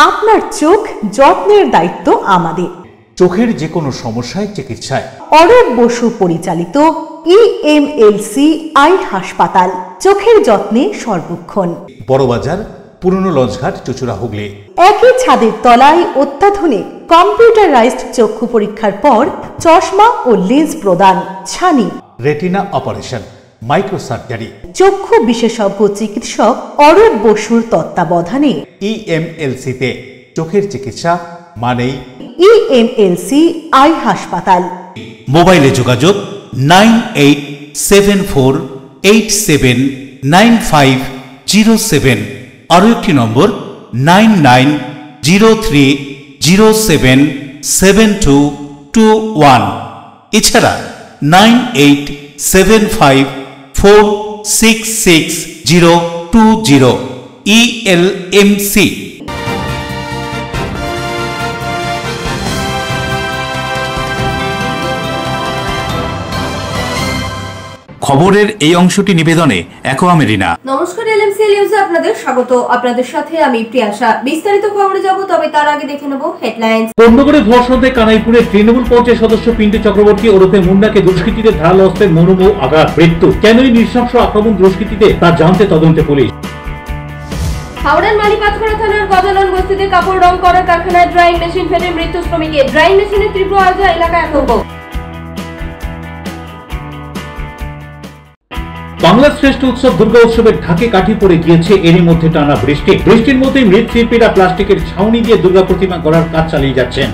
আপনার চোখ যত্নের দায়িত্ব আমাদের। চোখের যে কোনো সমস্যায় চিকিৎসায় অরূপ বসু পরিচালিত EMLC আই হাসপাতাল, চোখের যত্নে সর্বক্ষণ। বড়বাজার, পুরনো লঞ্চঘাট, চুচুড়া, হুগলি। একই ছাদের তলায় অত্যাধুনিক কম্পিউটারাইজড চক্ষু পরীক্ষার পর চশমা ও লেন্স প্রদান, ছানি, রেটিনা অপারেশন, মাইক্রোসার্জারি। চক্ষু বিশেষজ্ঞ চিকিৎসক অরূপ বসুর তত্ত্বাবধানে EMLC-তে চোখের চিকিৎসা মানেই EMLC আই হাসপাতাল। মোবাইলে যোগাযোগ 9874879507। আরও একটি নম্বর 9903077221। এছাড়া 9875466020। ELMC। খবরের এই অংশটি নিবেদনে অ্যাকোয়া মেরিনা। নমস্কার, এলএমসি নিউজে আপনাদের স্বাগত। আপনাদের সাথে আমি প্রিয়াশা। বিস্তারিত খবরে যাব, তবে তার আগে দেখে নেব হেডলাইন্স। পূর্ণগড়ে ধর্ষণে কানাইপুরে তৃণমূল পঞ্চায়েত সদস্য পিন্টু চক্রবর্তী ওরফে মুন্নাকে দুষ্কৃতীদের ধারালো অস্ত্রের মর্মন্তুদ আঘাত, মৃত্যু। কেনই নৃশংস আক্রমণ দুষ্কৃতীতে তা জানতে তদন্তে পুলিশ। হাওড়ার মালিপাথরা থানার গজালন বস্তিতে কাপড় রং করার কারখানায় ড্রাইং মেশিন ফেটে মৃত্যু শ্রমিকের। ড্রাইং মেশিনের তীব্র আওয়াজে এলাকায় আতঙ্ক। বাংলার শ্রেষ্ঠ উৎসব দুর্গা উৎসবের ঢাকে কাঠি পড়ে গিয়েছে এরই মধ্যে টানা বৃষ্টির মধ্যেই মৃৎশিল্পীরা প্লাস্টিকের ছাউনি দিয়ে দুর্গা প্রতিমা গড়ার কাজ চালিয়ে যাচ্ছেন।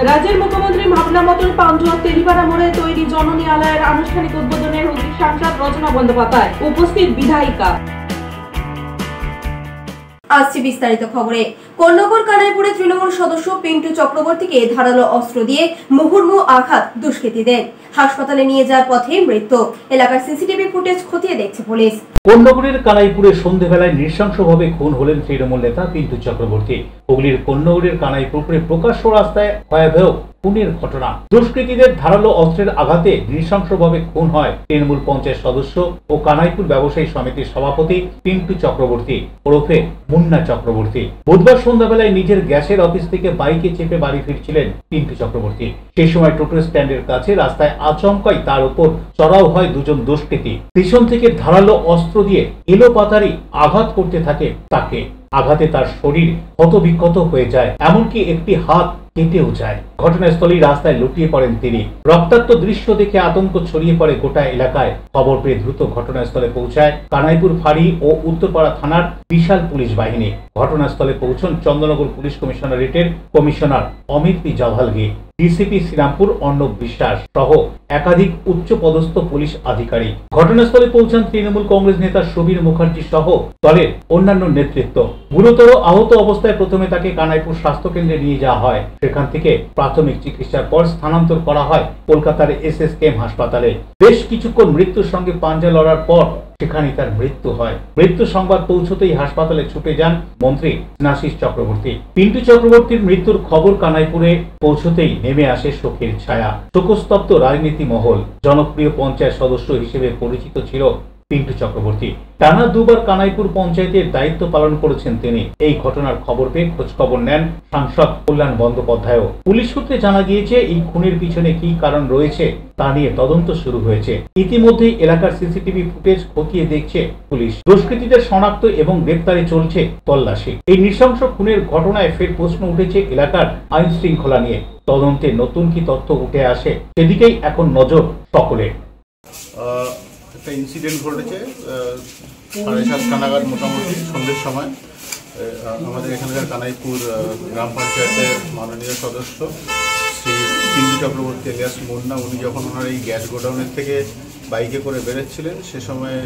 রাজ্যের মুখ্যমন্ত্রী ভাবনা মতন পাঞ্জুয়া তেলিপাড়া মোড়ে তৈরি জননী আলয়ের আনুষ্ঠানিক উদ্বোধনের হুগলি সাংসদ রচনা বন্দ্যোপাধ্যায়, উপস্থিত বিধায়িকা। আসছে বিস্তারিত খবরে। কন্যগর কানাইপুরে তৃণমূল সদস্য পিন্টু চক্রবর্তীকে ধারালো অস্ত্র দিয়ে মুহুর্মুহু আঘাত দুষ্কৃতীদের। হাসপাতালে নিয়ে যাওয়ার পথে মৃত্যু। এলাকার সিসিটিভি ফুটেজ খতিয়ে দেখছে পুলিশ। কন্যগরের কানাইপুরে সন্ধ্যেবেলায় নৃশংসভাবে খুন হলেন তৃণমূল নেতা পিন্টু চক্রবর্তী। হুগলির কন্যগরের কানাইপুরে প্রকাশ্য রাস্তায় ভয়াবহ খুনের ঘটনা। দুষ্কৃতীদের ধারালো অস্ত্রের আঘাতে নৃশংসভাবে খুন হয় তৃণমূল পঞ্চায়েত সদস্য ও কানাইপুর ব্যবসায়ী সমিতির সভাপতি পিন্টু চক্রবর্তী ওরফে মুন্না চক্রবর্তী। বুধবার সন্ধ্যাবেলায় নিজের গ্যাসের অফিস থেকে বাইকে চেপে বাড়ি ফিরছিলেন পিন্টু চক্রবর্তী। সেই সময় টোটো স্ট্যান্ডের কাছে রাস্তায় আচমকাই তার উপর চড়াও হয় দুজন দুষ্কৃতী। পিছন থেকে ধারালো অস্ত্র দিয়ে এলোপাতাড়ি আঘাত করতে থাকে তাকে। আঘাতে তার শরীর ক্ষতবিক্ষত হয়ে যায়, এমনকি একটি হাত কেটেও যায়। ঘটনাস্থলেই রাস্তায় লুটিয়ে পড়েন তিনি। রক্তাক্ত দৃশ্য দেখে আতঙ্ক ছড়িয়ে পড়ে গোটা এলাকায়। খবর পেয়ে দ্রুত ঘটনাস্থলে পৌঁছায় কানাইপুর ফাঁড়ি ও উত্তরপাড়া থানার বিশাল পুলিশ বাহিনী। ঘটনাস্থলে পৌঁছন চন্দননগর পুলিশ কমিশনারেটের commissioner Amit P Javalgi, DCP Serampore Arnab Biswas সহ একাধিক উচ্চ পদস্থ পুলিশ আধিকারিক। ঘটনাস্থলে পৌঁছান তৃণমূল কংগ্রেস নেতা সুবীর মুখার্জি সহ দলের অন্যান্য নেতৃত্ব। গুরুতর আহত অবস্থায় প্রথমে তাকে কানাইপুর স্বাস্থ্য কেন্দ্রে নিয়ে যাওয়া হয়। সেখান থেকে প্রাথমিক চিকিৎসার পর স্থানান্তর করা হয় কলকাতার SSKM হাসপাতালে। বেশ কিছুক্ষণ মৃত্যুর সঙ্গে পাঞ্জা লড়ার পর সেখানেই তার মৃত্যু হয়। মৃত্যু সংবাদ পৌঁছতেই হাসপাতালে ছুটে যান মন্ত্রী স্নেহাশিস চক্রবর্তী। পিন্টু চক্রবর্তীর মৃত্যুর খবর কানাইপুরে পৌঁছতেই নেমে আসে শোকের ছায়া। শোকস্তব্ধ রাজনীতি মহল। জনপ্রিয় পঞ্চায়েত সদস্য হিসেবে পরিচিত ছিল পিন্টু চক্রবর্তী। টানা দুবার কানাইপুর পঞ্চায়েতের দায়িত্ব পালন করেছেন তিনি। এই ঘটনার খবর পেয়ে খোঁজ খবর নেন সাংসদ কল্যাণ বন্দ্যোপাধ্যায়ও। পুলিশ সূত্রে জানা গিয়েছে এই খুনের পিছনে কি কারণ রয়েছে তা নিয়ে তদন্ত শুরু হয়েছে। ইতিমধ্যেই এলাকার সিসিটিভি ফুটেজ খতিয়ে দেখছে পুলিশ। দুষ্কৃতীদের শনাক্ত এবং গ্রেপ্তারে চলছে তল্লাশি। এই নৃশংস খুনের ঘটনায় ফের প্রশ্ন উঠেছে এলাকার আইন শৃঙ্খলা নিয়ে। তদন্তে নতুন কি তথ্য উঠে আসে সেদিকেই এখন নজর সকলে। একটা ইনসিডেন্ট ঘটেছে 7:30 নাগাদ, মোটামুটি সন্ধ্যের সময়। আমাদের এখানকার কানাইপুর গ্রাম পঞ্চায়েতের মাননীয় সদস্য শ্রী পিন্টু চক্রবর্তী এলিয়াস মুন্না, উনি যখন ওনার এই গ্যাস গোডাউনের থেকে বাইকে করে বেরোচ্ছিলেন, সে সময়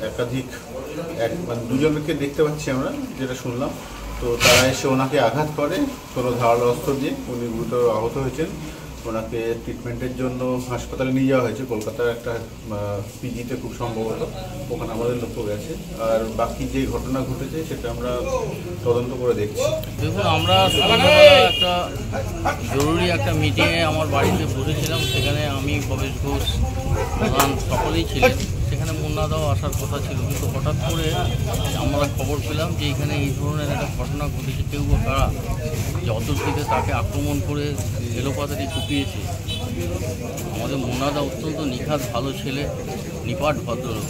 একাধিক দুজনকে দেখতে পাচ্ছি আমরা, যেটা শুনলাম। তো তারা এসে ওনাকে আঘাত করে কোনো ধারালো অস্ত্র দিয়ে। উনি গুরুতর আহত হয়েছেন। ওনাকে ট্রিটমেন্টের জন্য হাসপাতালে নিয়ে যাওয়া হয়েছে, কলকাতার একটা পিজিতে খুব সম্ভবত। ওখানে আমাদের লোক গেছে। আর বাকি যে ঘটনা ঘটেছে সেটা আমরা তদন্ত করে দেখছি। দেখুন, আমরা একটা জরুরি একটা মিটিংয়ে আমার বাড়িতে বসেছিলাম। সেখানে আমি ভবেশ ঘোষ প্রধান সকলেই ছিলেন। সেখানে মুন্নাদাও আসার কথা ছিল, কিন্তু হঠাৎ করে আমরা খবর পেলাম যে এখানে এই ধরনের একটা ঘটনা ঘটেছে। কেউ বা কারা যে অতর্কিতে তাকে আক্রমণ করে এলোপাতাড়ি কুপিয়েছে। আমাদের মুন্নাদা অত্যন্ত নিখাত ভালো ছেলে, নিপাট ভদ্রলোক,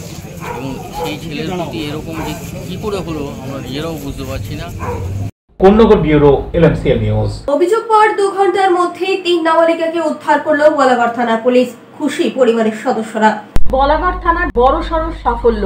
এবং সেই ছেলের প্রতি এরকম যে কী করে হলো আমরা নিজেরাও বুঝতে পারছি না। Konnagar bureau, LMCL news. অভিযোগ পাওয়ার 2 ঘন্টার মধ্যেই 3 নাবালিকাকে উদ্ধার করল বলাগড় থানার পুলিশ। খুশি পরিবারের সদস্যরা। বলাগড় থানার বড়সড় সাফল্য।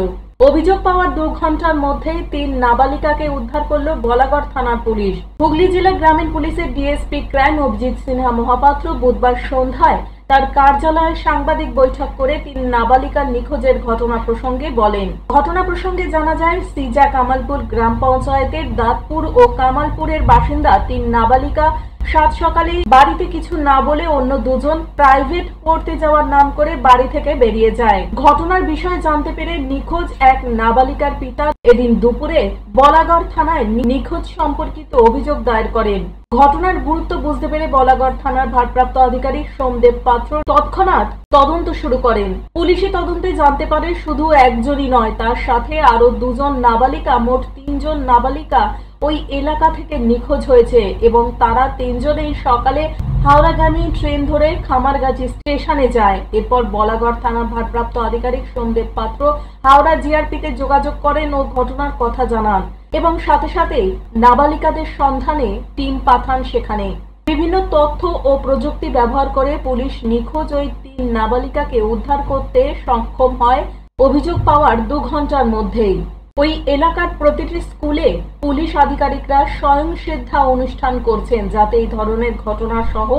অভিযোগ পাওয়ার 2 ঘন্টার মধ্যেই 3 নাবালিকাকে উদ্ধার করল বলাগড় থানার পুলিশ। হুগলি জেলা গ্রামীণ পুলিশের ডিএসপি ক্রাইম অভিজিৎ সিনহা মহাপাত্র বুধবার সন্ধ্যায় তার কার্যালয়ে সাংবাদিক বৈঠক করে 3 নাবালিকার নিখোঁজের ঘটনা প্রসঙ্গে বলেন। ঘটনা প্রসঙ্গে জানা যায়, সিজা কামালপুর গ্রাম পঞ্চায়েতের দাঁতপুর ও কামালপুরের বাসিন্দা 3 নাবালিকা সাত সকালে বাড়িতে কিছু না বলে অন্য দুজন প্রাইভেট পড়তে যাওয়ার নাম করে বাড়ি থেকে বেরিয়ে যায়। ঘটনার বিষয়ে জানতে পেরে নিখোঁজ এক নাবালিকার পিতা এদিন দুপুরে বলাগড় থানায় নিখোঁজ সম্পর্কিত অভিযোগ দায়ের করেন। ঘটনার গুরুত্ব বুঝতে পেরে বলাগড় থানার ভারপ্রাপ্ত আধিকারিক সোমদেব পাত্র তৎক্ষণাৎ তদন্ত শুরু করেন। পুলিশি তদন্তে জানতে পারে শুধু একজনই নয়, তার সাথে আরো 2 জন নাবালিকা, মোট 3 জন নাবালিকা ওই এলাকা থেকে নিখোঁজ হয়েছে এবং তারা 3 জনেই সকালে হাওড়াগামী ট্রেন ধরে খামারগাছি স্টেশনে যায়। এরপর বলাগড় থানার ভারপ্রাপ্ত আধিকারিক সোমদেব পাত্র হাওড়া জিআরপিতে যোগাযোগ করেন ও ঘটনার কথা জানান এবং সাথে সাথেই নাবালিকাদের সন্ধানে টিম পাঠান সেখানে। বিভিন্ন তথ্য ও প্রযুক্তি ব্যবহার করে পুলিশ নিখোঁজ ওই 3 নাবালিকাকে উদ্ধার করতে সক্ষম হয় অভিযোগ পাওয়ার 2 ঘন্টার মধ্যেই। ওই এলাকার প্রতিটি স্কুলে পুলিশ আধিকারিকরা স্বয়ংসিদ্ধা অনুষ্ঠান করছেন যাতে এই ধরনের ঘটনা সহ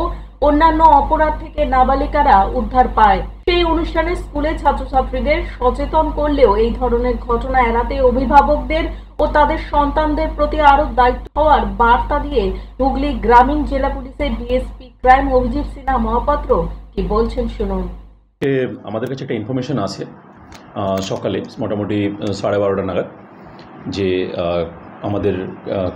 অন্যান্য অপরাধ থেকে নাবালিকারা উদ্ধার পায়। সেই অনুষ্ঠানে স্কুলে ছাত্রছাত্রীদের সচেতন করলেও এই ধরনের ঘটনা এড়াতে অভিভাবকদের ও তাদের সন্তানদের প্রতি আরো দায়িত্ব হওয়ার বার্তা দিয়ে হুগলি গ্রামীণ জেলা পুলিশের ডিএসপি ক্রাইম অভিজিৎ সিনহা মহাপাত্র কি বলছেন শুনুন। আমাদের কাছে একটা ইনফরমেশন আছে সকালে মোটামুটি 12:30 নাগাদ যে আমাদের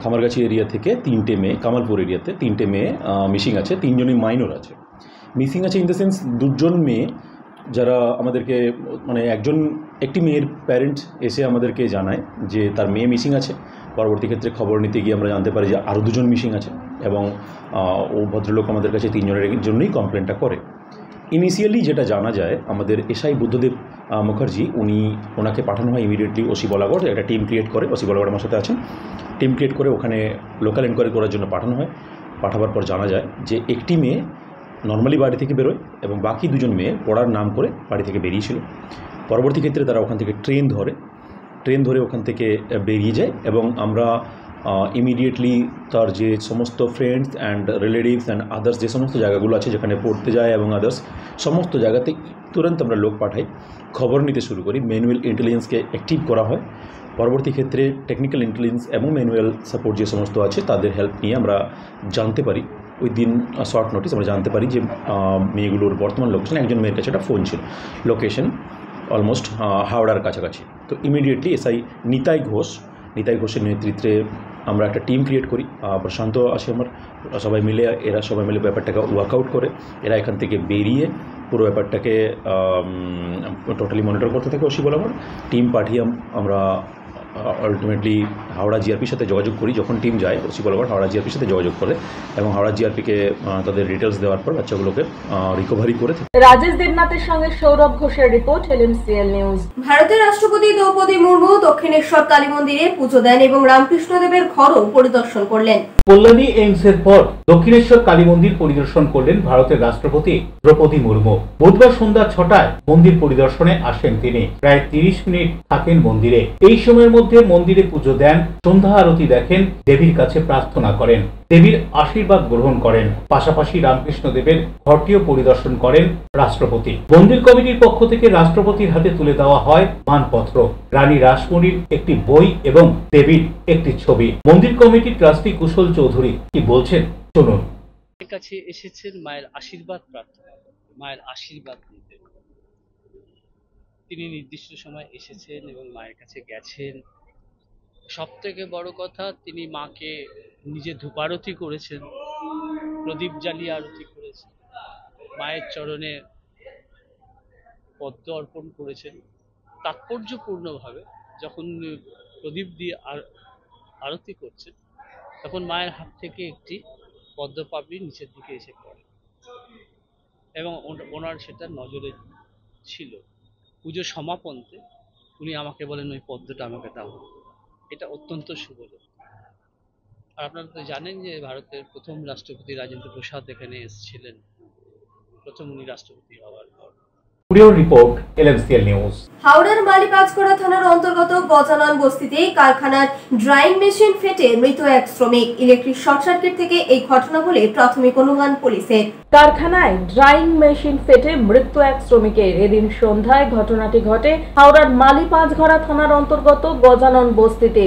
খামারগাছি এরিয়া থেকে 3টে মেয়ে, কামালপুর এরিয়াতে 3টে মেয়ে মিসিং আছে। 3 জনই মাইনর আছে। মিসিং আছে ইন দ্য সেন্স 2 জন মেয়ে যারা আমাদেরকে মানে একটি মেয়ের প্যারেন্টস এসে আমাদেরকে জানায় যে তার মেয়ে মিসিং আছে। পরবর্তী ক্ষেত্রে খবর নিতে গিয়ে আমরা জানতে পারি যে আরও 2 জন মিসিং আছে এবং ও ভদ্রলোক আমাদের কাছে 3 জনের জন্যই কমপ্লেনটা করে। ইনিশিয়ালি যেটা জানা যায়, আমাদের এসআই বুদ্ধদেব মুখার্জি ওনাকে পাঠানো হয় ইমিডিয়েটলি ওসি বলাগড়। একটা টিম ক্রিয়েট করে, ওসি বলাগড় আমার সাথে আছেন, টিম ক্রিয়েট করে ওখানে লোকাল এনকোয়ারি করার জন্য পাঠানো হয়। পাঠাবার পর জানা যায় যে একটি মেয়ে নর্মালি বাড়ি থেকে বেরোয় এবং বাকি 2 জন মেয়ে পড়ার নাম করে বাড়ি থেকে বেরিয়েছিল। পরবর্তী ক্ষেত্রে তারা ওখান থেকে ট্রেন ধরে ওখান থেকে বেরিয়ে যায় এবং আমরা ইমিডিয়েটলি তার যে সমস্ত friends and relatives and others যে সমস্ত জায়গাগুলো আছে যেখানে পড়তে যায় এবং আদার্স সমস্ত জায়গাতে তুরন্ত আমরা লোক পাঠাই, খবর নিতে শুরু করি। ম্যানুয়াল ইন্টেলিজেন্সকে অ্যাক্টিভ করা হয়। পরবর্তী ক্ষেত্রে টেকনিক্যাল ইন্টেলিজেন্স এবং ম্যানুয়াল সাপোর্ট যে সমস্ত আছে তাদের হেল্প নিয়ে আমরা জানতে পারি, উইদিন শর্ট নোটিস আমরা জানতে পারি যে মেয়েগুলোর বর্তমান লোকেশন, একজন মেয়ের কাছে একটা ফোন ছিল, লোকেশন অলমোস্ট হাওড়ার কাছাকাছি। তো ইমিডিয়েটলি এসআই নিতাই ঘোষের নেতৃত্বে আমরা একটা টিম ক্রিয়েট করি। প্রশান্ত আসে আমার, এরা সবাই মিলে ব্যাপারটাকে ওয়ার্কআউট করে। এরা এখান থেকে বেরিয়ে পুরো ব্যাপারটাকে টোটালি মনিটর করতে থাকে ওসি বরাবর। টিম পাঠিয়ে আমরা আলটিমেটলি হাওড়া জিআরপির সাথে যোগাযোগ করি। যখন টিম যায় ওসি বরাবর হাওড়া জিআরপির সাথে যোগাযোগ করে এবং হাওড়া জিআরপিকে তাদের ডিটেলস দেওয়ার পর বাচ্চাগুলোকে রিকভারি করে। রাজেশ দেবনাথের সঙ্গে সৌরভ ঘোষের রিপোর্ট, LMCL নিউজ। ভারতের রাষ্ট্রপতি দ্রৌপদী মুর্মু দক্ষিণেশ্বর কালী মন্দিরে পুজো দেন এবং রামকৃষ্ণদেবের ঘরও পরিদর্শন করলেন। কল্যাণী এইমসের পর দক্ষিণেশ্বর কালী মন্দির পরিদর্শন করলেন ভারতের রাষ্ট্রপতি দ্রৌপদী মুর্মু। বুধবার সন্ধ্যা 6টায় মন্দির পরিদর্শনে আসেন তিনি। প্রায় 30 মিনিট থাকেন মন্দিরে। এই সময়ের মধ্যে মন্দিরে পুজো দেন, সন্ধ্যা আরতি দেখেন, দেবীর কাছে প্রার্থনা করেন, দেবীর আশীর্বাদ গ্রহণ করেন। পাশাপাশি রামকৃষ্ণ দেবের ঘরটিও পরিদর্শন করেন রাষ্ট্রপতি। মন্দির কমিটির পক্ষ থেকে রাষ্ট্রপতির হাতে তুলে দেওয়া হয় মানপত্র, রানী রাসমণির একটি বই এবং দেবীর একটি ছবি। মন্দির কমিটির ট্রাস্টি কুশল চৌধুরী কি বলছেন শুনুন। মায়ের কাছে এসেছেন মায়ের আশীর্বাদ প্রার্থনা, মায়ের আশীর্বাদ নিতে। তিনি নির্দিষ্ট সময় এসেছেন এবং মায়ের কাছে গেছেন। সব থেকে বড় কথা, তিনি মাকে নিজে ধূপারতি করেছেন, প্রদীপ জ্বালিয়ে আরতি করেছেন, মায়ের চরণে পদ্ম অর্পণ করেছেন। তাৎপর্যপূর্ণভাবে যখন প্রদীপ দিয়ে আরতি করছেন, তখন মায়ের হাত থেকে একটি পদ্মপাপড়ি নিচের দিকে এসে পড়ে এবং ওনার সেটা নজরে ছিল। পুজোর সমাপনতে উনি আমাকে বলেন, ওই পদ্মটা আমাকে দাও। এটা অত্যন্ত শুভ। আর আপনারা তো জানেন যে ভারতের প্রথম রাষ্ট্রপতি রাজেন্দ্র প্রসাদ এখানে এসেছিলেন, প্রথম উনি রাষ্ট্রপতি হওয়ার পর। Report LMCL news. হাওড়ার মালিকাজকড়া থানার অন্তর্গত গজানন বস্তিতে কারখানার ড্রাইং মেশিন ফেটে মৃত এক শ্রমিক। ইলেকট্রিক শর্ট সার্কিট থেকে এই ঘটনা বলে প্রাথমিক অনুমান পুলিশের। কারখানায় ড্রাইং মেশিন ফেটে মৃত্যু এক শ্রমিকের। এদিন সন্ধ্যায় ঘটনাটি ঘটে হাওড়ার মালিপাঁচঘড়া থানার অন্তর্গত গজানন বস্তিতে।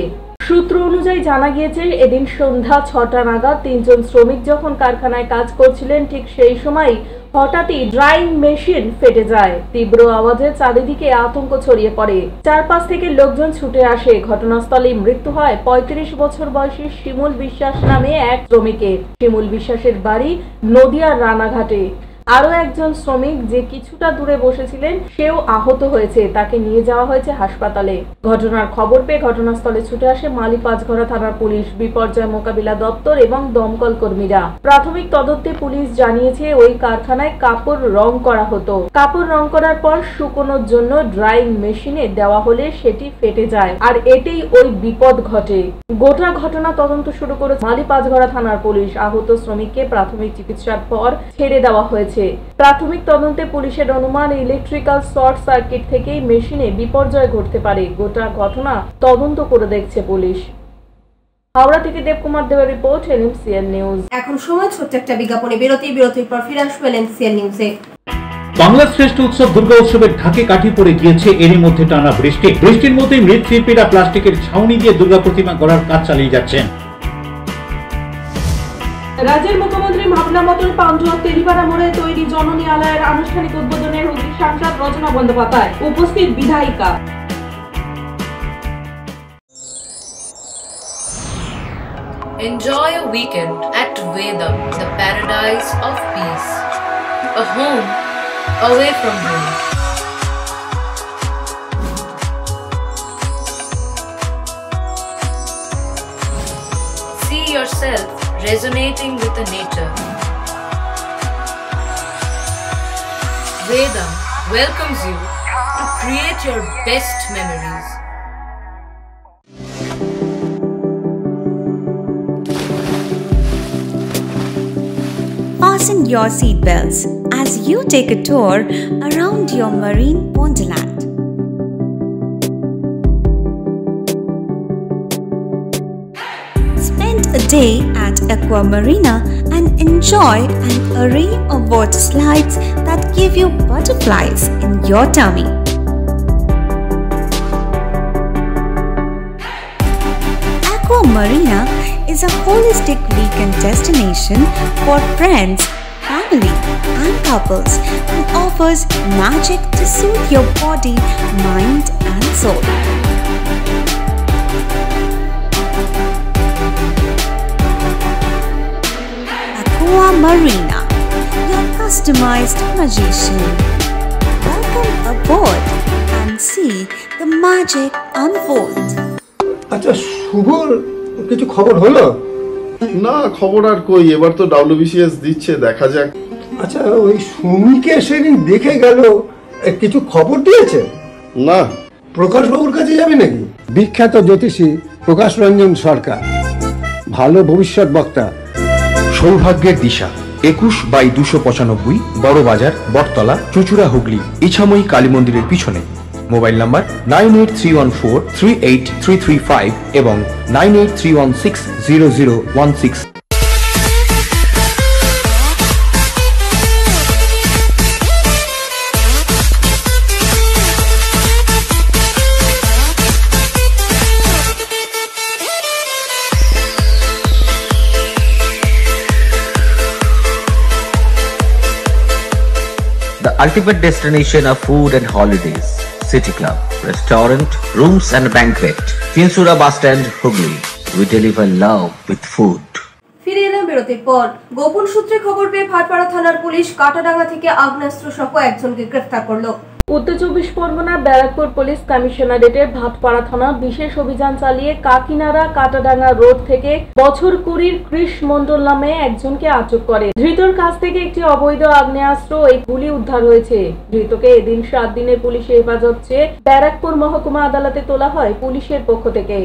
সূত্র অনুযায়ী জানা গিয়েছে, এদিন সন্ধ্যা 6টা নাগাদ 3 জন শ্রমিক যখন কারখানায় কাজ করছিলেন, ঠিক সেই সময় হঠাৎই ড্রাইং মেশিন ফেটে যায়। তীব্র আওয়াজে চারিদিকে আতঙ্ক ছড়িয়ে পড়ে। চারপাশ থেকে লোকজন ছুটে আসে। ঘটনাস্থলেই মৃত্যু হয় 35 বছর বয়সী শিমুল বিশ্বাস নামে এক শ্রমিকের। শিমুল বিশ্বাসের বাড়ি নদিয়ার রানাঘাটে। আরো একজন শ্রমিক যে কিছুটা দূরে বসেছিলেন, সেও আহত হয়েছে। তাকে নিয়ে যাওয়া হয়েছে হাসপাতালে। ঘটনার খবর পেয়ে ঘটনাস্থলে ছুটে আসে মালিপাঁচঘড়া থানার পুলিশ, বিপর্যয় মোকাবিলা দপ্তর এবং দমকল কর্মীরা। প্রাথমিক তদন্তে পুলিশ জানিয়েছে, ওই কারখানায় কাপড় রং করা হতো। কাপড় রং করার পর শুকোনোর জন্য ড্রাইং মেশিনে দেওয়া হলে সেটি ফেটে যায়, আর এতেই ওই বিপদ ঘটে। গোটা ঘটনা তদন্ত শুরু করেছে মালিপাঁচঘড়া থানার পুলিশ। আহত শ্রমিককে প্রাথমিক চিকিৎসার পর ছেড়ে দেওয়া হয়েছে। প্রাথমিক তদন্তে পুলিশের অনুমান, ইলেকট্রিক্যাল শর্ট সার্কিট থেকেই মেশিনে বিপর্যয় ঘটতে পারে। গোটা ঘটনা তদন্ত করে দেখছে পুলিশ। হাওড়া থেকে দেবকুমার দেবের রিপোর্ট, LMCL নিউজ। এখন সময় ছোট্ট একটা বিজ্ঞাপনে বিরতির পর ফিরে আসবো LMCL নিউজে। বাংলার শ্রেষ্ঠ উৎসব দুর্গা উৎসবের ঢাকে কাঠি পড়ে গিয়েছে এরই মধ্যে টানা বৃষ্টির মধ্যেই মৃৎশিল্পীরা প্লাস্টিকের ছাউনি দিয়ে দুর্গা প্রতিমা গড়ার কাজ চালিয়ে যাচ্ছেন। রাজ্যের মুখ্যমন্ত্রী ভাবনা মতন পান্ডুয়া তেলিপাড়া মোড়ে তৈরি জননী আলয়ের আনুষ্ঠানিক উদ্বোধনের হুগলির সাংসদ রচনা বন্দ্যোপাধ্যায়, উপস্থিত বিধায়িকা। Enjoy a weekend at Vedam, the paradise of peace. A home away from home. See yourself resonating with the nature. Vedam welcomes you to create your best memories. Fasten your seatbelts as you take a tour around your marine wonderland. Spend a day at Aqua Marina and enjoy an array of water slides that give you butterflies in your tummy. Aqua Marina is a holistic weekend destination for friends, family and couples and offers magic to soothe your body, mind and soul. Aqua Marina, your customized magician. Welcome aboard and see the magic unfold. আচ্ছা, শুভর কিছু খবর হলো? না, খবর আর কই, এবার তো WBCS দিচ্ছে, দেখা যাক। আচ্ছা, ওই সুমিকে সেদিন দেখে গেল, কিছু খবর দিয়েছে? না। প্রকাশবাবুর কাছে যাবে নাকি? বিখ্যাত জ্যোতিষী প্রকাশ রঞ্জন সরকার, ভালো ভবিষ্যৎ বক্তা। সৌভাগ্যের দিশা 21/295 বড় বাজার, বটতলা, চুচুড়া, হুগলি, ইছাময়ী কালী মন্দিরের পিছনে। মোবাইল নাম্বার 9831438335 এবং 9831600016। The ultimate destination of food and holidays. City Club, restaurant, rooms and banquet. Finsura Bus Stand, Hugli. We deliver love with food. ফিরে এলাম বিরতির পর। গোপন সূত্রে খবর পেয়ে ভাটপাড়া থানার পুলিশ কাটাডাঙ্গা থেকে আগ্নেয়াস্ত্র সহ একজনকে গ্রেফতার করলো। উত্তর 24 পরগনার ব্যারাকপুর পুলিশ কমিশনারেটের ভাটপাড়া থানা বিশেষ অভিযান চালিয়ে কাকিনাড়া কাটাডাঙ্গা রোড থেকে বছর 20 কৃষ মণ্ডল নামে একজনকে আটক করে। ধৃতর কাছ থেকে একটি অবৈধ আগ্নেয়াস্ত্র ও গুলি উদ্ধার হয়েছে। ধৃতকে এদিন 7 দিনের পুলিশি হেফাজত চেয়ে ব্যারাকপুর মহকুমা আদালতে তোলা হয় পুলিশের পক্ষ থেকে।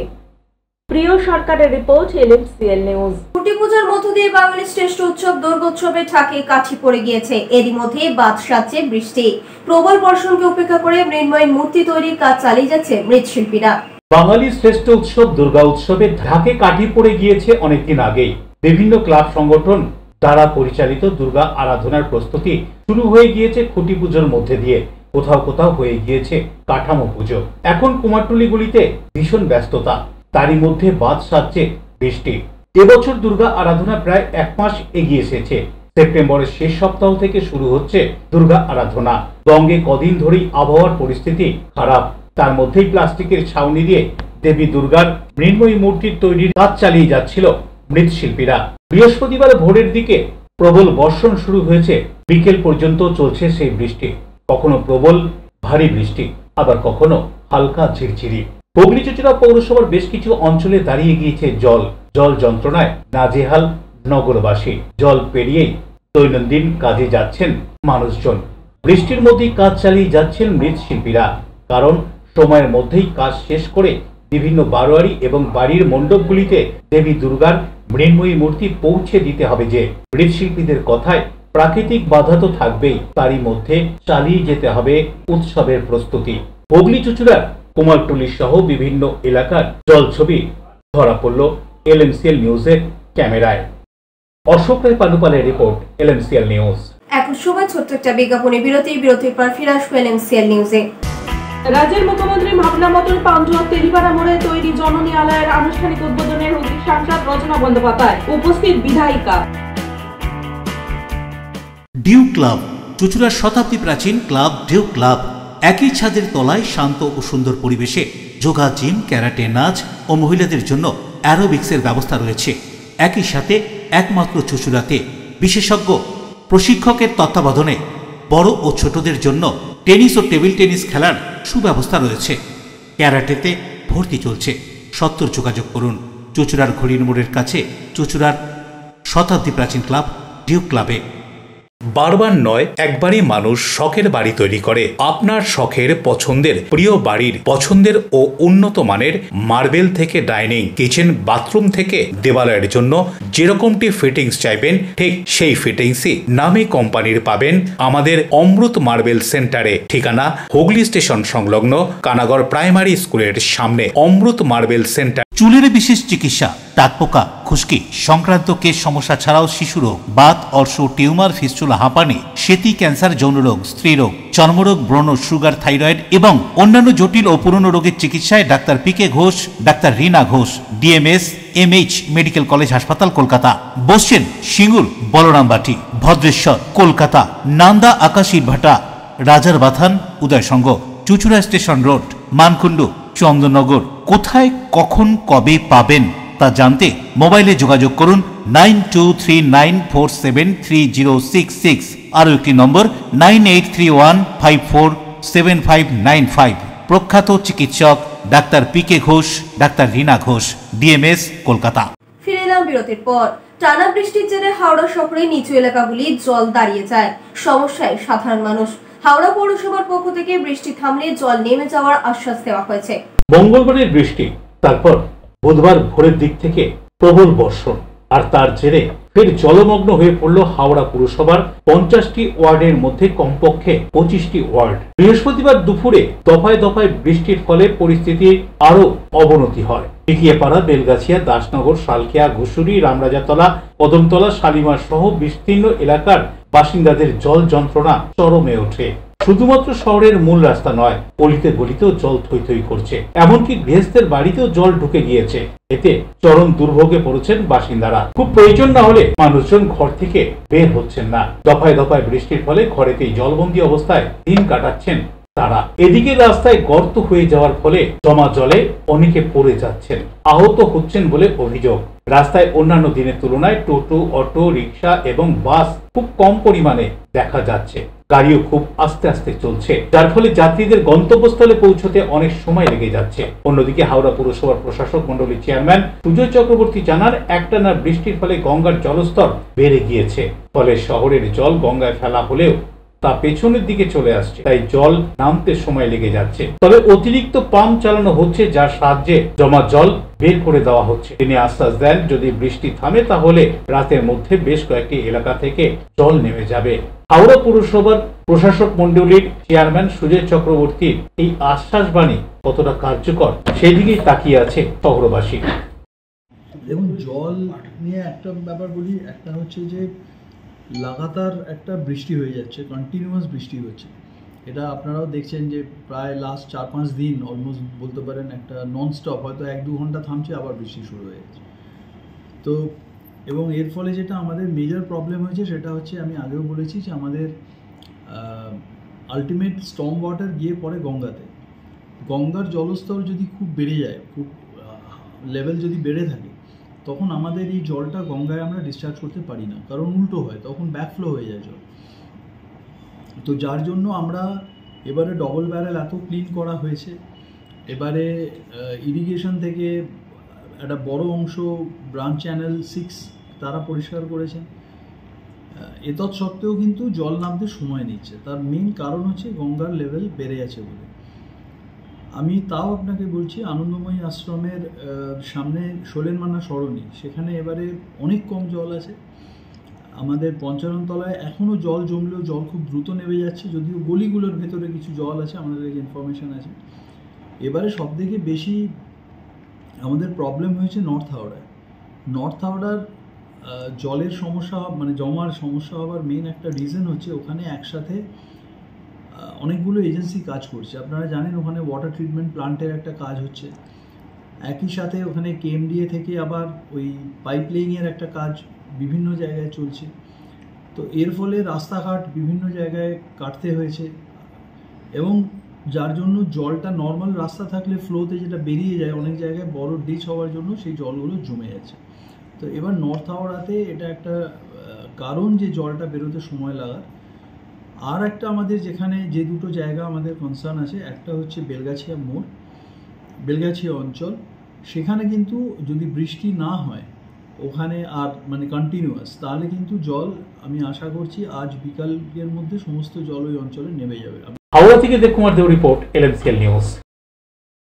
প্রিয় সরকারের রিপোর্ট, এলএমসিএল নিউজ। ছুটি পূজার মধ্য দিয়ে বাঙালির শ্রেষ্ঠ উৎসব দুর্গোৎসবে ঠাকে কাঠি পড়ে গিয়েছে। এরই মধ্যে বাদ সাধছে বৃষ্টি। প্রবল বর্ষণকে উপেক্ষা করে মৃন্ময়ী মূর্তি তৈরির কাজ চালিয়ে যাচ্ছে মৃৎশিল্পীরা। বাঙালির শ্রেষ্ঠ উৎসব দুর্গা উৎসবে ঢাকে কাঠি পড়ে গিয়েছে অনেকদিন আগেই। বিভিন্ন ক্লাব সংগঠন দ্বারা পরিচালিত দুর্গা আরাধনার প্রস্তুতি শুরু হয়ে গিয়েছে খুঁটি পুজোর মধ্যে দিয়ে। কোথাও কোথাও হয়ে গিয়েছে কাঠামো পুজো। এখন কুমারটুলিগুলিতে ভীষণ ব্যস্ততা, তারই মধ্যে বাদ সাধছে বৃষ্টি। এবছর দুর্গা আরাধনা প্রায় 1 মাস এগিয়ে এসেছে। সেপ্টেম্বরের শেষ সপ্তাহ থেকে শুরু হচ্ছে দুর্গা আরাধনা। বঙ্গে কদিন ধরেই আবহাওয়ার পরিস্থিতি খারাপ, তার মধ্যেই প্লাস্টিকের ছাউনি দিয়ে দেবী দুর্গার মৃন্ময়ী মূর্তির তৈরির কাজ চালিয়ে যাচ্ছিল মৃৎশিল্পীরা। বৃহস্পতিবার ভোরের দিকে প্রবল বর্ষণ শুরু হয়েছে, বিকেল পর্যন্ত চলছে সেই বৃষ্টি। কখনো প্রবল ভারী বৃষ্টি, আবার কখনো হালকা ঝিরঝিরি। হুগলি চুঁচুড়া পৌরসভার বেশ কিছু অঞ্চলে দাঁড়িয়ে গিয়েছে জল যন্ত্রণায় নাজেহাল নগরবাসী। জল পেরিয়েই দৈনন্দিন কাজে যাচ্ছেন মানুষজন। বৃষ্টির মধ্যেই কাজ চালিয়ে যাচ্ছেন মৃৎশিল্পীরা, কারণ সময়ের মধ্যেই কাজ শেষ করে বিভিন্ন বারোয়ারি এবং বাড়ির মণ্ডপগুলিতে দেবী দুর্গার মৃন্ময়ী মূর্তি পৌঁছে দিতে হবে। যে মৃৎশিল্পীদের কথায় প্রাকৃতিক বাধা তো থাকবেই, তারই মধ্যে চালিয়ে যেতে হবে উৎসবের প্রস্তুতি। হুগলি চুঁচুড়ার কুমারটুলি সহ বিভিন্ন এলাকার জলছবি ধরা পড়ল এলএমসিএল নিউজের ক্যামেরায়। অশোক রায় পানুপালের রিপোর্ট, এলএমসিএল নিউজ। এখন সময় ছোট্ট একটা বিজ্ঞাপনে বিরতির পর ফিরে আসবো এলএমসিএল নিউজে। রাজ্যের মুখ্যমন্ত্রী ভাবনা মতন পান্ডুয়া তেলিপাড়া মোড়ে তৈরি জননী আলয়ের আনুষ্ঠানিক উদ্বোধনের হুগলি সাংসদ রচনা বন্দ্যোপাধ্যায়, উপস্থিত বিধায়িকা। ডিউ ক্লাব, চুঁচুড়ার শতাব্দী প্রাচীন ক্লাব ডিউ ক্লাব। একই ছাদের তলায় শান্ত ও সুন্দর পরিবেশে যোগা, জিম, ক্যারাটে, নাচ ও মহিলাদের জন্য অ্যারোবিক্সের ব্যবস্থা রয়েছে। একই সাথে একমাত্র চুঁচুড়াতে বিশেষজ্ঞ প্রশিক্ষকের তত্ত্বাবধানে বড় ও ছোটদের জন্য টেনিস ও টেবিল টেনিস খেলার সুব্যবস্থা রয়েছে। ক্যারাটেতে ভর্তি চলছে। সত্তর যোগাযোগ করুন চুঁচুড়ার ঘড়ির মোড়ের কাছে চুঁচুড়ার শতাব্দী প্রাচীন ক্লাব ডিউ ক্লাবে। বারবার নয়, একবারই মানুষ শখের বাড়ি তৈরি করে। আপনার শখের পছন্দের প্রিয় বাড়ির পছন্দের ও উন্নত মানের মার্বেল থেকে ডাইনিং, কিচেন, বাথরুম থেকে দেওয়ালের জন্য যেরকমটি ফিটিংস চাইবেন, ঠিক সেই ফিটিংসই নামী কোম্পানির পাবেন আমাদের অমৃত মার্বেল সেন্টারে। ঠিকানা হুগলি স্টেশন সংলগ্ন কানাগড় প্রাইমারি স্কুলের সামনে। অমৃত মার্বেল সেন্টার। চুলের বিশেষ চিকিৎসা, টাকপোকা, খুশকি সংক্রান্ত কেশ সমস্যা ছাড়াও শিশুরোগ, বাত, অর্শ, টিউমার, ফিস্টুলা, হাঁপানি, সেতি, ক্যান্সার, যৌনরোগ, স্ত্রীরোগ, চর্মরোগ, ব্রণ, সুগার, থাইরয়েড এবং অন্যান্য জটিল ও পুরনো রোগের চিকিৎসায় doctor P K Ghosh, doctor Rina Ghosh, DMS MH medical college হাসপাতাল, কলকাতা। বসছেন সিঙ্গুর, বলরামবাটি, ভদ্রেশ্বর, কলকাতা, নান্দা, আকাশীরভাটা, রাজার বাথান, উদয়সঙ্গ, চুঁচুড়া স্টেশন রোড, মানকুণ্ডু, চন্দননগর। কোথায়, কখন, কবে পাবেন তা জানতে মোবাইলে যোগাযোগ করুন 9239473066। আরও একটি নম্বর 9831547595। প্রখ্যাত চিকিৎসক doctor P K Ghosh, doctor Rina Ghosh, DMS, Kolkata. ফিরে এলাম বিরতির পর। টানা বৃষ্টির জেরে হাওড়া শহরের নিচু এলাকাগুলি জল দাঁড়িয়ে যায়। সমস্যায় সাধারণ মানুষ। হাওড়া পৌরসভার পক্ষ থেকে বৃষ্টি থামলে জল নেমে যাওয়ার আশ্বাস দেওয়া হয়েছে। মঙ্গলবারের বৃষ্টি, তারপর বুধবার ভোরের দিক থেকে প্রবল বর্ষণ, আর তার জেরে ফের জলমগ্ন হয়ে পড়ল হাওড়া পুরসভার 50টি ওয়ার্ডের মধ্যে কমপক্ষে 25টি ওয়ার্ড। বৃহস্পতিবার দুপুরে দফায় দফায় বৃষ্টির ফলে পরিস্থিতি আরো অবনতি হয়। টিকিয়াপাড়া, বেলগাছিয়া, দাসনগর, সালকিয়া, ঘুষুরি, রামরাজাতলা, কদমতলা, শালিমার সহ বিস্তীর্ণ এলাকার বাসিন্দাদের জল যন্ত্রণা চরমে ওঠে। শুধুমাত্র শহরের মূল রাস্তা নয়, অলিতে গলিতেও জল থই থই করছে। এমনকি গৃহস্থের বাড়িতেও জল ঢুকে গিয়েছে। এতে চরম দুর্ভোগে পড়েছেন বাসিন্দারা। খুব প্রয়োজন না হলে মানুষজন ঘর থেকে বের হচ্ছেন না। দফায় দফায় বৃষ্টির ফলে ঘরেতেই জলবন্দী অবস্থায় দিন কাটাচ্ছেন তারা। এদিকে রাস্তায় গর্ত হয়ে যাওয়ার ফলে জমা জলে অনেকে পড়ে যাচ্ছেন, আহত হচ্ছেন বলে অভিযোগ। রাস্তায় অন্যান্য দিনের তুলনায় টোটো, অটো, রিক্সা এবং বাস খুব কম পরিমাণে দেখা যাচ্ছে। গাড়িও খুব আস্তে আস্তে চলছে, যার ফলে যাত্রীদের গন্তব্যস্থলে পৌঁছতে অনেক সময় লেগে যাচ্ছে। অন্যদিকে হাওড়া পুরসভার প্রশাসক মন্ডলীর চেয়ারম্যান সুজয় চক্রবর্তী জানান, একটানা বৃষ্টির ফলে গঙ্গার জলস্তর বেড়ে গিয়েছে, ফলে শহরের জল গঙ্গায় ফেলা হলেও তা পেছনের দিকে চলে আসছে, তাই জল নামতে সময় লেগে যাচ্ছে। তবে অতিরিক্ত পাম্প চালানো হচ্ছে, যার সাহায্যে জমা জল বের করে দেওয়া হচ্ছে। তিনি আশ্বাস দেন, যদি বৃষ্টি থামে তাহলে রাতের মধ্যে বেশ কয়েকটি এলাকা থেকে জল নেমে যাবে। হাওড়া পুরসভার প্রশাসক মন্ডলীর চেয়ারম্যান সুজয় চক্রবর্তীর এই আশ্বাসবাণী কতটা কার্যকর, সেই দিকেই তাকিয়ে আছে শহরবাসী। দেখুন, জল নিয়ে একটা ব্যাপার বলি, একটা হচ্ছে যে লাগাতার একটা বৃষ্টি হয়ে যাচ্ছে, কন্টিনিউয়াস বৃষ্টি হচ্ছে। এটা আপনারাও দেখছেন যে প্রায় লাস্ট 4-5 দিন অলমোস্ট বলতে পারেন একটা নন স্টপ, হয়তো 1-2 ঘন্টা থামছে আবার বৃষ্টি শুরু হয়ে যাচ্ছে। তো এবং এর ফলে যেটা আমাদের মেজর প্রবলেম হয়েছে সেটা হচ্ছে, আমি আগেও বলেছি যে আমাদের আলটিমেট স্টর্ম ওয়াটার গিয়ে পড়ে গঙ্গাতে। গঙ্গার জলস্তর যদি খুব বেড়ে যায়, খুব লেভেল যদি বেড়ে থাকে, তখন আমাদের এই জলটা গঙ্গায় আমরা ডিসচার্জ করতে পারি না, কারণ উল্টো হয়, তখন ব্যাকফ্লো হয়ে যায় জল। তো যার জন্য আমরা এবারে ডবল ব্যারেল এত ক্লিন করা হয়েছে। এবারে ইরিগেশন থেকে একটা বড় অংশ ব্রাঞ্চ চ্যানেল 6 তারা পরিষ্কার করেছেন। এতৎ সত্ত্বেও কিন্তু জল নামতে সময় নিচ্ছে, তার মেইন কারণ হচ্ছে গঙ্গার লেভেল বেড়ে আছে বলে। আমি তাও আপনাকে বলছি, আনন্দময়ী আশ্রমের সামনে শোলেনমানা সরণি, সেখানে এবারে অনেক কম জল আছে। আমাদের পঞ্চাননতলায় এখনও জল জমলেও জল খুব দ্রুত নেমে যাচ্ছে, যদিও গলিগুলোর ভেতরে কিছু জল আছে, আমাদের কাছে ইনফরমেশন আছে। এবারে সবথেকে বেশি আমাদের প্রবলেম হয়েছে নর্থ হাওড়ায়। নর্থ হাওড়ার জলের সমস্যা, মানে জমার সমস্যা হওয়ার মেইন একটা রিজন হচ্ছে ওখানে একসাথে অনেকগুলো এজেন্সি কাজ করছে। আপনারা জানেন ওখানে ওয়াটার ট্রিটমেন্ট প্লান্টের একটা কাজ হচ্ছে, একই সাথে ওখানে কেএমডিএ থেকে আবার ওই পাইপ লেইংয়ের একটা কাজ বিভিন্ন জায়গায় চলছে। তো এর ফলে রাস্তাঘাট বিভিন্ন জায়গায় কাটতে হয়েছে, এবং যার জন্য জলটা নর্মাল রাস্তা থাকলে ফ্লোতে যেটা বেরিয়ে যায়, অনেক জায়গায় বড় ডিচ হওয়ার জন্য সেই জলগুলো জমে যাচ্ছে। তো এবার নর্থ হাওড়াতে এটা একটা কারণ যে জলটা বেরোতে সময় লাগার। আর একটা আমাদের যেখানে যে দুটো জায়গা আমাদের কনসার্ন আছে, একটা হচ্ছে বেলগাছিয়া মোড়, বেলগাছিয়া অঞ্চল। সেখানে কিন্তু যদি বৃষ্টি না হয় ওখানে আর মানে কন্টিনিউয়াস, তাহলে কিন্তু জল, আমি আশা করছি আজ বিকালের মধ্যে সমস্ত জল ওই অঞ্চলে নেমে যাবে। হাওড়া থেকে দেবকুমার দেও রিপোর্ট, LMCL নিউজ।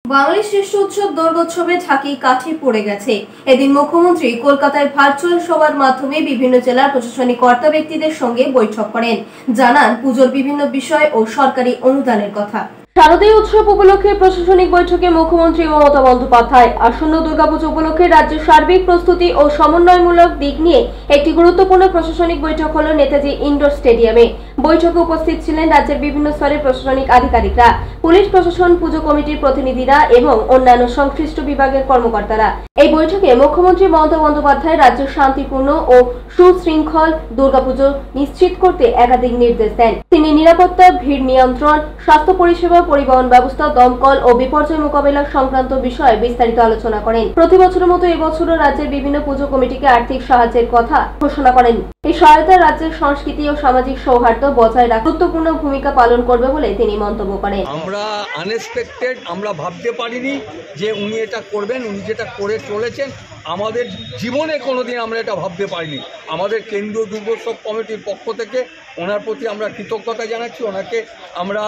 বাঙালির শ্রেষ্ঠ উৎসব দুর্গোৎসবে ঢাকি কাঠি পড়ে গেছে। এদিন মুখ্যমন্ত্রী কলকাতায় ভার্চুয়াল সভার মাধ্যমে বিভিন্ন জেলার প্রশাসনিক কর্তা ব্যক্তিদের সঙ্গে বৈঠক করেন, জানান পুজোর বিভিন্ন বিষয় ও সরকারি অনুদানের কথা। শারদীয় উৎসব উপলক্ষে প্রশাসনিক বৈঠকে মুখ্যমন্ত্রী মমতা বন্দ্যোপাধ্যায় আসন্ন দুর্গাপুজো উপলক্ষে রাজ্যের সার্বিক প্রস্তুতি ও সমন্বয়মূলক দিক নিয়ে একটি গুরুত্বপূর্ণ প্রশাসনিক বৈঠক হল নেতাজি ইনডোর স্টেডিয়ামে। বৈঠকে উপস্থিত ছিলেন রাজ্যের বিভিন্ন স্তরের প্রশাসনিক আধিকারিকরা, পুলিশ প্রশাসন, পুজো কমিটির প্রতিনিধিরা এবং অন্যান্য সংশ্লিষ্ট বিভাগের কর্মকর্তারা। এই বৈঠকে মুখ্যমন্ত্রী মমতা বন্দ্যোপাধ্যায় রাজ্যের শান্তিপূর্ণ ও সুশৃঙ্খল দুর্গাপুজো নিশ্চিত করতে একাধিক নির্দেশ দেন। তিনি নিরাপত্তা, ভিড় নিয়ন্ত্রণ, স্বাস্থ্য পরিষেবা, পরিবহন ব্যবস্থা, দমকল ও বিপর্যয় মোকাবেলা সংক্রান্ত বিষয়ে বিস্তারিত আলোচনা করেন। প্রতি বছরের মতো এবছরও রাজ্যের বিভিন্ন পুজো কমিটিকে আর্থিক সাহায্যের কথা ঘোষণা করেন। এই সহায়তা রাজ্যের সংস্কৃতি ও সামাজিক সৌহার্দ্য বজায় রাখতে গুরুত্বপূর্ণ ভূমিকা পালন করবে বলে তিনি মন্তব্য করেন। আমরা আনএক্সপেক্টেড, আমরা ভাবতে পারিনি যে উনি এটা করবেন। উনি যেটা করে চলেছেন, আমাদের জীবনে কোনোদিন আমরা এটা ভাবতে পারিনি। আমাদের কেন্দ্রীয় দুর্গোৎসব কমিটির পক্ষ থেকে ওনার প্রতি আমরা কৃতজ্ঞতা জানাচ্ছি। ওনাকে আমরা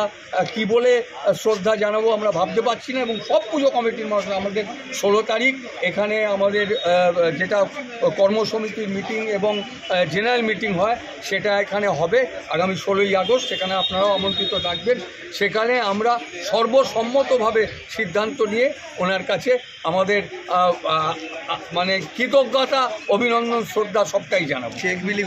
কি বলে শ্রদ্ধা জানাবো আমরা ভাবতে পারছি না। এবং সব পুজো কমিটির মানুষ, আমাদের 16 তারিখ এখানে আমাদের যেটা কর্মসমিতির মিটিং এবং জেনারেল মিটিং হয় সেটা এখানে হবে আগামী 16ই আগস্ট। সেখানে আপনারাও আমন্ত্রিত থাকবেন। সেখানে আমরা সর্বসম্মতভাবে সিদ্ধান্ত নিয়ে ওনার কাছে আমাদের মানে কৃতজ্ঞতা, অভিনন্দন, শ্রদ্ধা সবটাই জানাবো।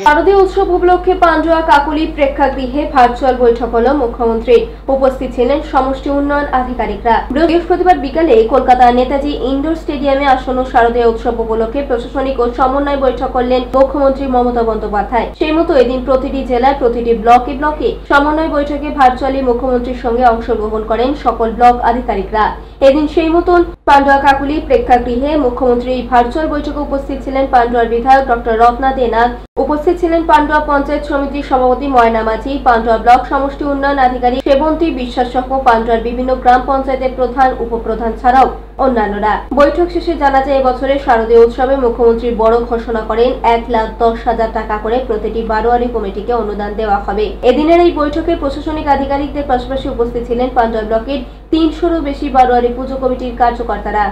শারদীয় উৎসব উপলক্ষে পান্ডুয়া কাকু কাকুলি প্রেক্ষাগৃহে ভার্চুয়াল বৈঠক হল মুখ্যমন্ত্রী। উপস্থিত ছিলেন সমষ্টি উন্নয়ন আধিকারিকরা। বৃহস্পতিবার বিকালে কলকাতার নেতাজি ইন্ডোর স্টেডিয়ামে আসন্ন শারদীয় উৎসব উপলক্ষে প্রশাসনিক ও সমন্বয় বৈঠক করলেন মুখ্যমন্ত্রী মমতা বন্দ্যোপাধ্যায়। সেই মতো এদিন প্রতিটি জেলায় প্রতিটি ব্লকে ব্লকে সমন্বয় বৈঠকে ভার্চুয়ালি মুখ্যমন্ত্রীর সঙ্গে অংশগ্রহণ করেন সকল ব্লক আধিকারিকরা। এদিন সেই মতন পান্ডুয়া কাকুলি প্রেক্ষাগৃহে মুখ্যমন্ত্রী ভার্চুয়াল বৈঠকে উপস্থিত ছিলেন পান্ডুয়ার বিধায়ক ডক্টর রত্না দে নাগ, উপস্থিত ছিলেন পান্ডুয়া পঞ্চায়েত সমিতির সভাপতি ময়না মাঝি, পান্ডুয়া ব্লক সমষ্টি উন্নয়ন আধিকারিক সেবন্তী বিশ্বাস সহ পান্ডুয়ার বিভিন্ন গ্রাম পঞ্চায়েতের প্রধান উপপ্রধান ছাড়াও অন্যান্যরা। বৈঠক শেষে জানা যায় এবছরের শারদীয় উৎসবে মুখ্যমন্ত্রী বড় ঘোষণা করেন 1,10,000 টাকা করে প্রতিটি বারোয়ারি কমিটিকে অনুদান দেওয়া হবে। এদিনের এই বৈঠকে প্রশাসনিক আধিকারিকদের পাশাপাশি উপস্থিত ছিলেন পান্ডুয়া ব্লকের 300-রও বেশি বারোয়ারি পুজো কমিটির কার্যকর্তারা।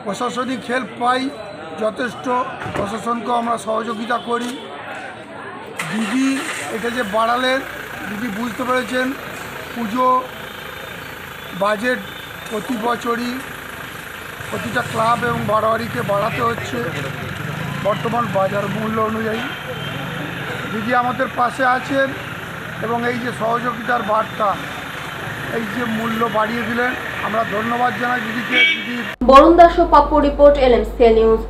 প্রশাসনিক হেল্প পাই যথেষ্ট, প্রশাসনকে আমরা সহযোগিতা করি। দিদি এটা যে বাড়ালেন, দিদি বুঝতে পেরেছেন পুজো বাজেট প্রতি বছরই প্রতিটা ক্লাব এবং বারোয়ারিকে বাড়াতে হচ্ছে বর্তমান বাজার মূল্য অনুযায়ী। দিদি আমাদের পাশে আছেন এবং এই যে সহযোগিতার বার্তা, এই যে মূল্য বাড়িয়ে দিলেন, আমরা ধন্যবাদ জানাই দিদিকে। দিদি বরুণ দাস ও পপ্পু রিপোর্ট, LMCL নিউজ।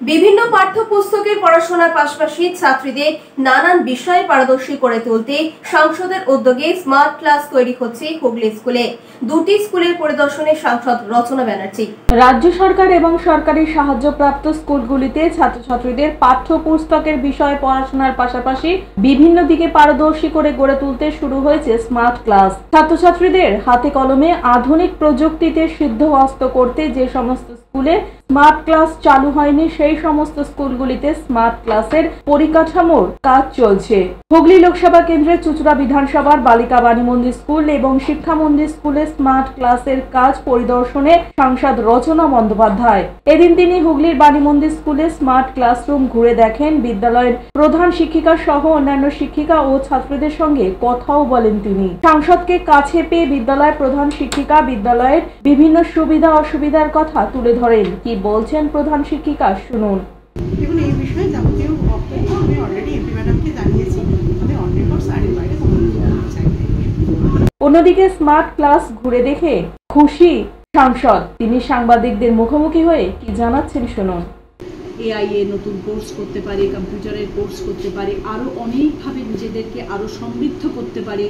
বিভিন্ন পাঠ্যপুস্তকের পড়াশোনার পাশাপাশি ছাত্রীদের নানান বিষয়ে পারদর্শী করে তুলতে সাংসদের উদ্যোগে স্মার্ট ক্লাস তৈরি হচ্ছে হুগলি স্কুলে। দুটি স্কুলের পরিদর্শনে সাংসদ রচনা ব্যানার্জি। রাজ্য সরকার এবং সরকারি সাহায্যপ্রাপ্ত স্কুলগুলিতে ছাত্রছাত্রীদের পাঠ্যপুস্তকের বিষয়ে পড়াশোনার পাশাপাশি বিভিন্ন দিকে পারদর্শী করে গড়ে তুলতে শুরু হয়েছে স্মার্ট ক্লাস। ছাত্রছাত্রীদের হাতে কলমে আধুনিক প্রযুক্তিতে সিদ্ধহস্ত করতে যে সমস্ত স্কুলে স্মার্ট ক্লাস চালু হয়নি সেই সমস্ত স্কুলগুলিতে স্মার্ট ক্লাসের পরিকাঠামোর কাজ চলছে। হুগলি লোকসভা কেন্দ্রের চুঁচুড়া বিধানসভার বালিকা বাণী মন্দির স্কুল এবং শিক্ষা মন্দির স্কুলে স্মার্ট ক্লাসের কাজ পরিদর্শনে সাংসদ রচনা বন্দ্যোপাধ্যায়। এদিন তিনি হুগলির বাণী মন্দির স্কুলে স্মার্ট ক্লাসরুম ঘুরে দেখেন, বিদ্যালয়ের প্রধান শিক্ষিকা সহ অন্যান্য শিক্ষিকা ও ছাত্রীদের সঙ্গে কথাও বলেন তিনি। সাংসদকে কাছে পেয়ে বিদ্যালয়ের প্রধান শিক্ষিকা বিদ্যালয়ের বিভিন্ন সুবিধা অসুবিধার কথা তুলে ধরেন। কি বলছেন প্রধান শিক্ষিকা, শুনুন। দেখুন, এই বিষয়ে যাবতীয় বক্তব্য আমি অলরেডি এমপি ম্যাডামকে জানিয়েছি। আমি অন রেকর্ড স্যারের বাইরে অন্যদিকে স্মার্ট ক্লাস ঘুরে দেখে খুশি সাংসদ। তিনি সাংবাদিকদের মুখোমুখি হয়ে কি জানাচ্ছেন, শুনুন। AI এর নতুন কোর্স করতে পারে, কম্পিউটারের কোর্স করতে পারে, আরও অনেকভাবে নিজেদেরকে আরও সমৃদ্ধ করতে পারে,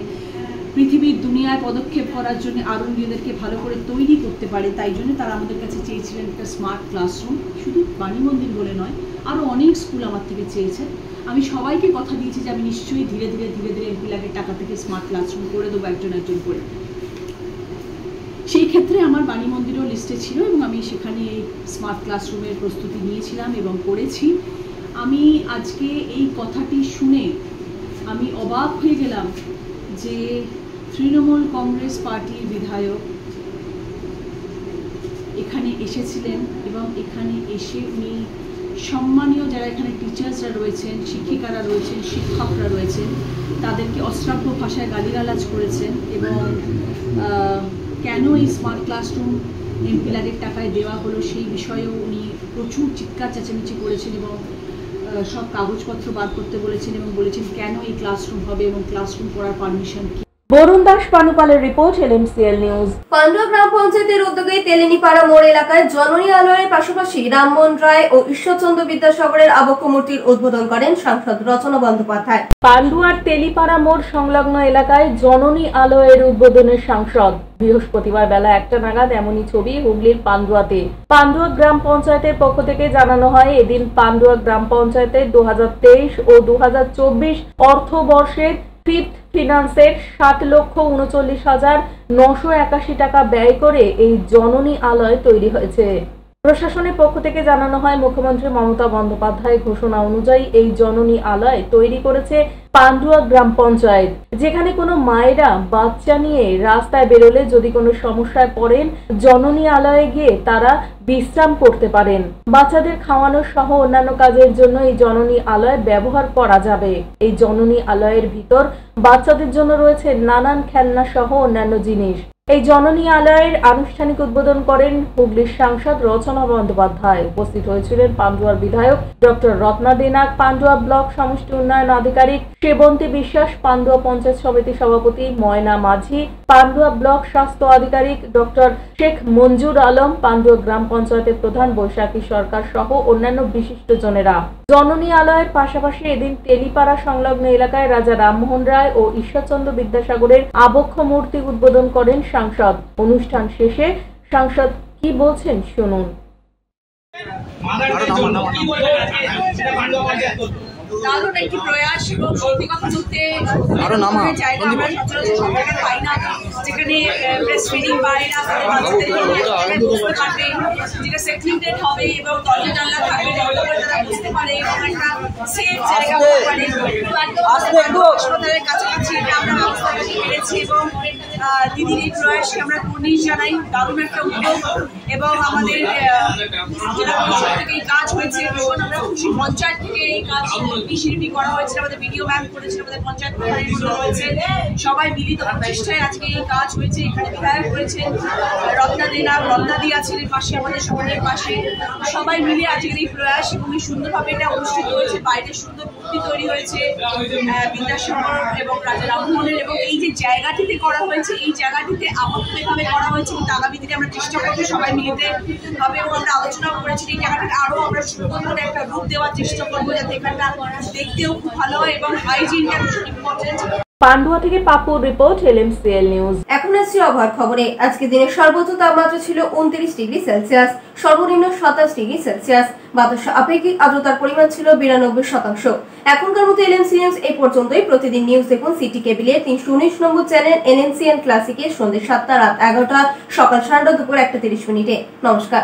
পৃথিবীর দুনিয়ায় পদক্ষেপ করার জন্য আরও নিজেদেরকে ভালো করে তৈরি করতে পারে। তাই জন্য তারা আমাদের কাছে চেয়েছিলেন একটা স্মার্ট ক্লাসরুম। শুধু বাণী মন্দির বলে নয়, আরও অনেক স্কুল আমার থেকে চেয়েছে। আমি সবাইকে কথা দিয়েছি যে আমি নিশ্চয়ই ধীরে ধীরে এমপি ল্যাগের টাকা থেকে স্মার্ট ক্লাসরুম করে দেবো একজন করে। সেই ক্ষেত্রে আমার বাণী মন্দিরও লিস্টে ছিল এবং আমি সেখানে এই স্মার্ট ক্লাসরুমের প্রস্তুতি নিয়েছিলাম এবং করেছি। আমি আজকে এই কথাটি শুনে আমি অবাক হয়ে গেলাম যে তৃণমূল কংগ্রেস পার্টির বিধায়ক এখানে এসেছিলেন এবং এখানে এসে উনি সম্মানীয় যারা এখানে টিচার্সরা রয়েছেন, শিক্ষিকারা রয়েছেন, শিক্ষকরা রয়েছেন, তাদেরকে অশ্রাব্য ভাষায় গালিগালাজ করেছেন এবং কেন এই স্মার্ট ক্লাসরুম এমপি ল্যাগের টাকায় দেওয়া হলো সেই বিষয়েও উনি প্রচুর চিৎকার চেঁচামেচি করেছেন এবং সব কাগজপত্র বার করতে বলেছেন এবং বলেছেন কেন এই ক্লাসরুম হবে এবং ক্লাসরুম করার পারমিশন কি। বরুণ দাস পানুপালের রিপোর্ট, LMCL নিউজ। পান্ডুয়া গ্রাম পঞ্চায়েতের উদ্যোগে তেলেনিপাড়া মোড় এলাকায় জননী আলয়ের পাশাপাশি রামমোহন রায় ও ঈশ্বরচন্দ্র বিদ্যাসাগরের আবক্ষ মূর্তির উদ্বোধন করেন সাংসদ রচনা বন্দ্যোপাধ্যায়। পান্ডুয়ার তেলিপাড়া মোড় সংলগ্ন এলাকায় জননী আলয়ের উদ্বোধনের সাংসদ। বৃহস্পতিবার বেলা 1টা নাগাদ এমনই ছবি হুগলির পান্ডুয়াতে। পান্ডুয়া গ্রাম পঞ্চায়েতের পক্ষ থেকে জানানো হয়, এদিন পান্ডুয়া গ্রাম পঞ্চায়েতের 2023 ও 2024 অর্থবর্ষের ফিফথ ফিনান্সের 7,39,981 টাকা ব্যয় করে এই জননী আলয় তৈরি হয়েছে। প্রশাসনের পক্ষ থেকে জানানো হয়, মুখ্যমন্ত্রী মমতা বন্দ্যোপাধ্যায় ঘোষণা অনুযায়ী এই জননী আলয় তৈরি করেছে পান্ডুয়া গ্রাম পঞ্চায়েত, যেখানে কোনো মায়েরা বাচ্চা নিয়ে রাস্তায় বেরোলে যদি কোনো সমস্যায় পড়েন জননী আলয়ে গিয়ে তারা বিশ্রাম করতে পারেন। বাচ্চাদের খাওয়ানো সহ অন্যান্য কাজের জন্য এই জননী আলয় ব্যবহার করা যাবে। এই জননী আলয়ের ভিতর বাচ্চাদের জন্য রয়েছে নানান খেলনা সহ অন্যান্য জিনিস। এই জননী আলয়ের আনুষ্ঠানিক উদ্বোধন করেন হুগলির সাংসদ রচনা বন্দ্যোপাধ্যায়। উপস্থিত হয়েছিলেন পান্ডুয়ার বিধায়ক ডক্টর রত্না দেনাক, পান্ডুয়া ব্লক সমষ্টি উন্নয়ন আধিকারিক সেবন্তী বিশ্বাস, পান্ডুয়া পঞ্চায়েত সমিতি সভাপতি ময়না মাঝি, পান্ডুয়া ব্লক স্বাস্থ্য আধিকারিক ডক্টর শেখ মঞ্জুর আলম, পান্ডুয়া গ্রাম পঞ্চায়েতের প্রধান বৈশাখী সরকার সহ অন্যান্য বিশিষ্টজনেরা। জননী আলয়ের পাশাপাশি এদিন তেলিপাড়া সংলগ্ন এলাকায় রাজা রামমোহন রায় ও ঈশ্বরচন্দ্র বিদ্যাসাগরের আবক্ষ মূর্তি উদ্বোধন করেন সাংসদ। অনুষ্ঠান শেষে সাংসদ কি বলছেন শুনুন। দারুণ একটি প্রয়াস এবং সত্যি কথা বলতে জায়গা আমরা সচরাচর সব জায়গায় পাই না, যেখানে ব্রেস্ট ফিডিং পায় না, বুঝতে পারবে, যেটা সেক্লিউটেড হবে এবং দরজা জানলা থাকবে, যাতে তারা বুঝতে পারে এবং একটা সেফ জায়গা হতে পারে। হাসপাতালের কাছাকাছি এটা আমরা ব্যবস্থা করতে পেরেছি এবং দিদির এই প্রয়াসকে আমরা কুর্নিশ জানাই। দারুণ একটা উদ্যোগ এবং আমাদের জেলা পরিষদ থেকে এই কাজ হয়েছে, ভীষণ আমরা খুশি। পঞ্চায়েত থেকে এই কাজ শিল্পী করা হয়েছে, আমাদের ভিডিও ম্যাম করেছেন, আমাদের পঞ্চায়েত প্রধানের মধ্যে হয়েছে, সবাই মিলিত প্রচেষ্টায় আজকে এই কাজ হয়েছে। এখানে বিধায়ক করেছেন রত্না দেনাক, রত্নাদি আছেন এর পাশে, আমাদের সকলের পাশে, সবাই মিলে আজকের এই প্রয়াস এবং এই সুন্দরভাবে এটা অনুষ্ঠিত হয়েছে। বাইরে সুন্দর মূর্তি তৈরি হয়েছে বিদ্যাসাগর এবং রাজা রামমোহনের, এবং এই যে জায়গাটিতে করা হয়েছে এই জায়গাটিতে আবদ্ধভাবে করা হয়েছে, কিন্তু আগামী দিনে আমরা চেষ্টা করবো সবাই মিলিতে হবে এবং আমরা আলোচনা করেছি এই জায়গাটাকে আরো আমরা সুন্দর করে একটা রূপ দেওয়ার চেষ্টা করবো, যাতে এখানটা দেখতেও খুব ভালো হয় এবং হাইজিনটা ভীষণ ইম্পর্টেন্ট। পান্ডুয়া থেকে পাপুর রিপোর্ট, LMCL নিউজ। এখন আসছে আবহাওয়ার খবরে। আজকে দিনের সর্বোচ্চ তাপমাত্রা ছিল 29 ডিগ্রি সেলসিয়াস, সর্বনিম্ন 27 ডিগ্রি সেলসিয়াস। বাতাস আপেক্ষিক আর্দ্রতার পরিমাণ ছিল 92%। এখনকার মতো LMC নিউজ এই পর্যন্তই। প্রতিদিন নিউজ দেখুন সিটি কেবিলের 319 নম্বর চ্যানেল NNCN ক্লাসিকে সন্ধ্যে 7টা, রাত 11টা, সকাল 9:30, দুপুর 1:30। নমস্কার।